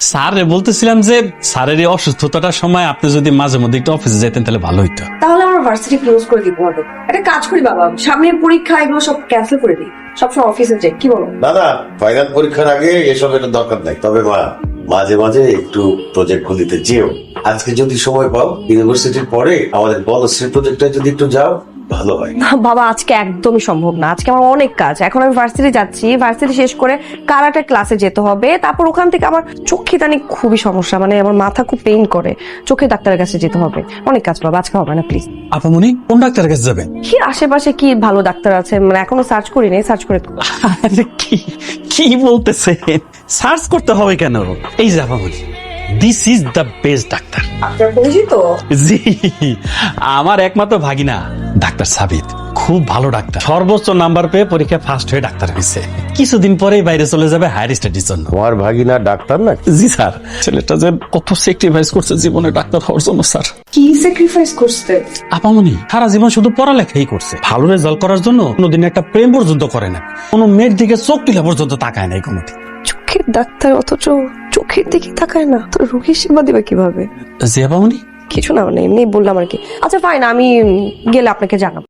Sir বলতেছিলাম যে স্যারের এই অসুস্থতাটার সময় আপনি যদি মাঝে মধ্যে একটু অফিসে যেতেন তাহলে ভালো হইতো। তাহলে আমার ভার্সিটি ক্লোজ করে দিব হবে। একটা কাজ করি বাবা, সামনের পরীক্ষা এগুলো সব ক্যান্সেল করে দিই, সবসময় অফিসে যাই, কি বলো? না না, ফাইনাল পরীক্ষার আগে এসব এটা দরকার নাই। তবে মা, মাঝে মাঝে একটু প্রজেক্ট গুলিতে যেও। আজকে যদি সময় পাও, ইউনিভার্সিটির পরে আমাদের বনশ্রী প্রজেক্টটা যদি একটু যাও ভালো হয়। না বাবা, আজকে একদমই সম্ভব না। আজকে আমার অনেক কাজ। এখন আমি ভার্সিটি যাচ্ছি, ভার্সিটি শেষ করে কারাটে ক্লাসে যেতে হবে। তারপর ওখান থেকে আমার চোখে দানি খুবই সমস্যা, মানে আমার মাথা খুব পেইন করে, চোখে ডাক্তারের কাছে যেতে হবে। অনেক কাজ বাবা, আজকে হবে না প্লিজ। আপামনি কোন ডাক্তারের কাছে যাবেন? কি আশেপাশে কি ভালো ডাক্তার আছে, মানে এখনো সার্চ করি নাই, সার্চ করে আরে কি কি বলতেছেন? সার্চ করতে হবে কেন? এই যে আপামনি, this is the best doctor. Doctor পরিচিত? জি, আমার একমাত্র ভাগিনা ডাক্তার সাবিত খুব ভালো ডাক্তার, সর্বোচ্চ নাম্বার পেয়ে পরীক্ষায় ফার্স্ট হয়ে ডাক্তার হয়েছে। কিছুদিন পরেই বাইরে চলে যাবে হায়ার স্টাডির জন্য। তোমার ভাগিনা ডাক্তার না? জি স্যার, ছেলেটা যে কত স্যাক্রিফাইস করছে জীবনে ডাক্তার হওয়ার জন্য স্যার। কি স্যাক্রিফাইস করতে? আপামনি সারা জীবন শুধু পড়ালেখাই করছে, ভালো রেজাল্ট করার জন্য কোনোদিন একটা প্রেম পর্যন্ত করে না, কোনো মেয়ের দিকে চোখ তুলে পর্যন্ত তাকায় নাই কোনোদিন। চোখের ডাক্তার অথচ চোখের দিকে তাকায় না, তো রোগীর সেবা দিবে কিভাবে? জি আপামনি, কিছু না, মানে এমনি বললাম আর কি। আচ্ছা ফাইন, আমি গেলে আপনাকে জানাবো।